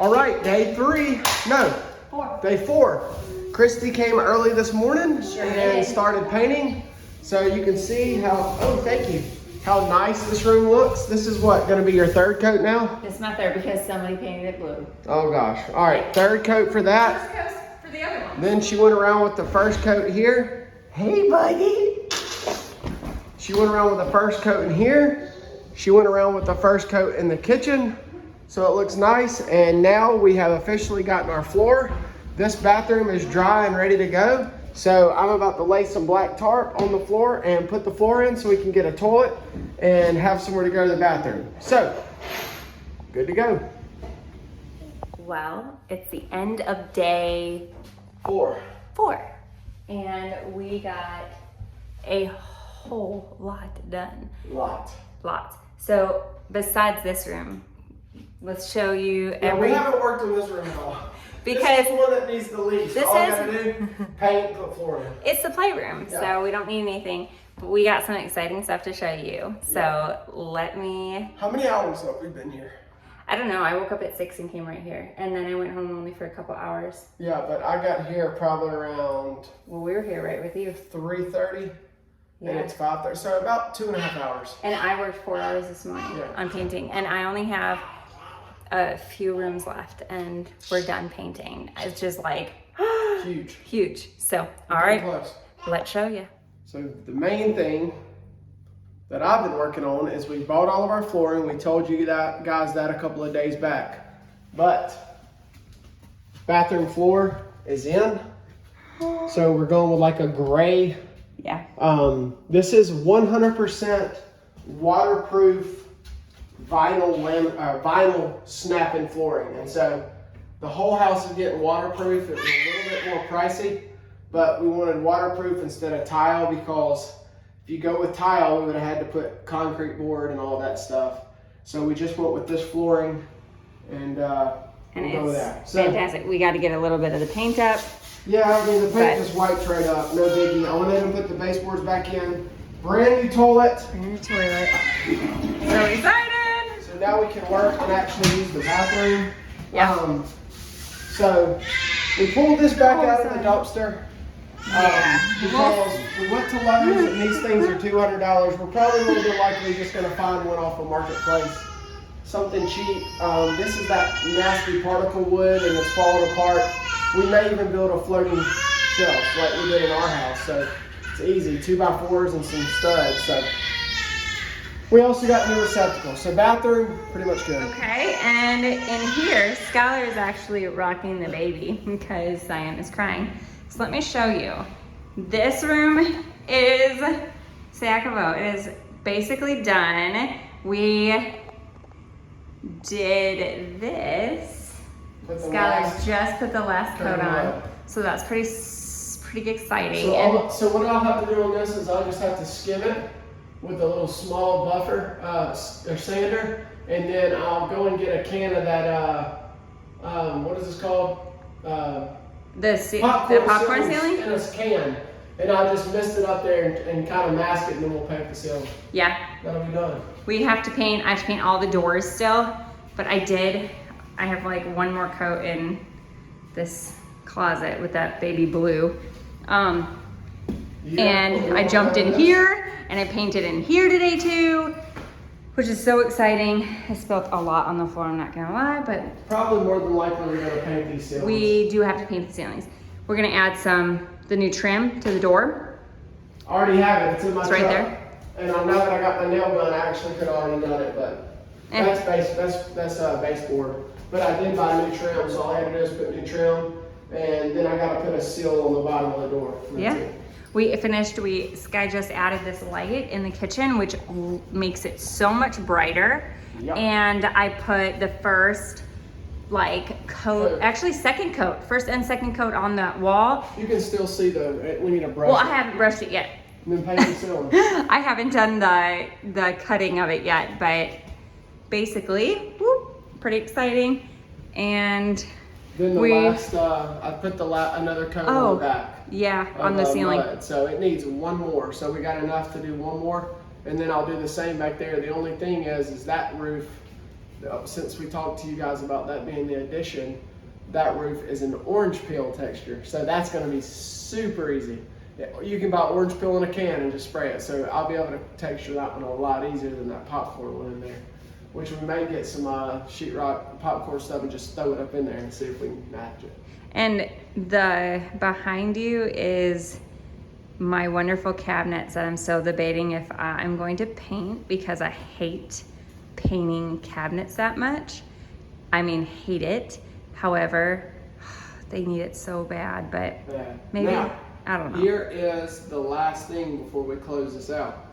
All right, day 3. No, 4. Day 4. Christy came early this morning Sure and did. started painting. So you can see how, oh, thank you, how nice this room looks. This is what, gonna be your 3rd coat now? It's not there because somebody painted it blue. Oh gosh. All right, 3rd coat for that. First coat for the other one. Then she went around with the 1st coat here. Hey, buddy. She went around with the 1st coat in here. She went around with the 1st coat in the kitchen. So it looks nice. And now we have officially gotten our floor. This bathroom is dry and ready to go. So I'm about to lay some black tarp on the floor and put the floor in so we can get a toilet and have somewhere to go to the bathroom. So, good to go. Well, it's the end of day 4. 4. And we got a whole lot done. Lots. So besides this room, let's show you Yeah, we haven't worked on this room at all. Because this is the one that needs the least. this All we is- gotta do, paint, put floor in. it's the playroom, Yeah. so we don't need anything. But we got some exciting stuff to show you. So let me, How many hours have we been here? I don't know, I woke up at 6 and came right here. And then I went home only for a couple hours. Yeah, but I got here probably around Well, we were here right with you. 3:30, and Yeah. it's 5:30, so about 2.5 hours. And I worked 4 hours this morning Yeah. on painting. And I only have a few rooms left and we're done painting. It's just like Huge. huge. So, all right, Close. let's show you. So the main thing that I've been working on is we bought all of our flooring. We told you that guys that a couple of days back. But bathroom floor is in. So we're going with like a gray. Yeah. This is 100% waterproof vinyl snapping flooring. And so the whole house is getting waterproof. It was a little bit more pricey, but we wanted waterproof instead of tile because if you go with tile, we would have had to put concrete board and all that stuff. So we just went with this flooring and we'll go with that. So, fantastic. We got to get a little bit of the paint up. yeah, I mean, the paint just wiped right up, no biggie. I went in and put the baseboards back in. Brand new toilet. In the toilet. So excited! So now we can work and actually use the bathroom. Yeah. So we pulled this back out of the dumpster. Yeah. Because we went to Lowe's and these things are $200. We're probably more than likely just going to find one off a marketplace. Something cheap. This is that nasty particle wood and it's falling apart. We may even build a floating shelf like we did in our house. So it's easy, 2x4s and some studs. So we also got new receptacles. So bathroom, pretty much good. Okay, and in here, Skylar is actually rocking the baby because Cyan is crying. So let me show you. This room is Sakavo. It is basically done. We did this. Skylar just put the last coat on. So that's pretty exciting. So what I'll have to do on this is I'll just have to skim it with a little small buffer or sander, and then I'll go and get a can of that, what is this called? The popcorn ceiling? In a can, and I'll just mist it up there and kind of mask it, and then we'll paint the ceiling. Yeah. That'll be done. We have to paint, I have to paint all the doors still, but I have like one more coat in this closet with that baby blue. And I jumped in here and I painted in here today too, which is so exciting. I spilled a lot on the floor, I'm not gonna lie, but Probably more than likely we're gonna paint these ceilings. we do have to paint the ceilings. We're gonna add the new trim to the door. I already have it, it's in my It's truck. right there. And now that I got my nail gun, I actually could have already done it, but that's baseboard. But I did buy new trim, so all I had to do is put new trim, and then I gotta put a seal on the bottom of the door. Yeah. We finished, Sky just added this light in the kitchen, which makes it so much brighter. Yep. And I put the first coat, actually second coat, first and second coat on the wall. You can still see we need a brush. Well, I haven't brushed it yet. And then paint the ceiling. I haven't done the cutting of it yet, but basically, pretty exciting. And Then I put another coat on the back. Yeah, on the ceiling. Mud. So it needs one more. So we got enough to do one more, and then I'll do the same back there. The only thing is that roof since we talked to you guys about that being the addition, that roof is an orange peel texture. So that's gonna be super easy. You can buy orange peel in a can and just spray it. So I'll be able to texture that one a lot easier than that popcorn one in there. Which we may get some sheetrock popcorn stuff and just throw it up in there and see if we can match it. And the behind you is my wonderful cabinets that I'm still debating if I'm going to paint, because I hate painting cabinets that much. I mean, hate it. However, they need it so bad, but maybe, now, I don't know. Here is the last thing before we close this out.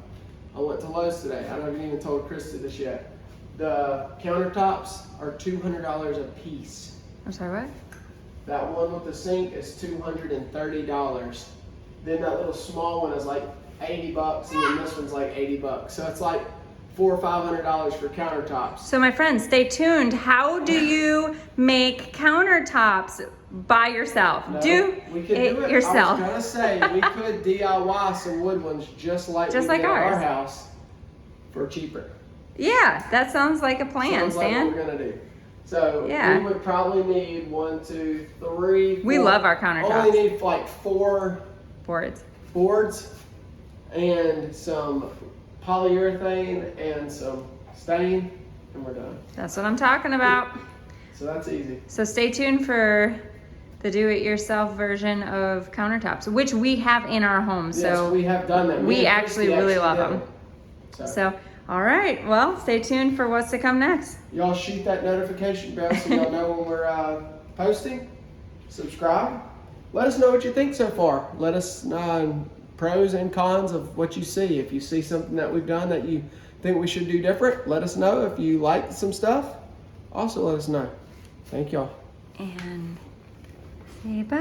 I went to Lowe's today. I haven't even told Krista this yet. The countertops are $200 a piece. I'm sorry, what? That one with the sink is $230. Then that little small one is like 80 bucks, and then this one's like 80 bucks. So it's like $400 or $500 for countertops. So my friends, stay tuned. How do you make countertops by yourself? No, do we could it do it yourself. I was gonna say we could DIY some wood ones just like we did ours. our house for cheaper. Yeah, that sounds like a plan, Sounds like Stan. what we're gonna do. So Yeah. we would probably need 1, 2, 3. We 4. love our countertops. Only need like 4 Boards. boards and some polyurethane and some stain, and we're done. That's what I'm talking about. So that's easy. So stay tuned for the do-it-yourself version of countertops, which we have in our home. Yes, So we have done that. we and actually Christy really love did them. it. So, all right. Well, stay tuned for what's to come next. Y'all shoot that notification bell so y'all know when we're posting. Subscribe. Let us know what you think so far. Let us know pros and cons of what you see. If you see something that we've done that you think we should do different, let us know. If you like some stuff, also let us know. Thank y'all. And say bye.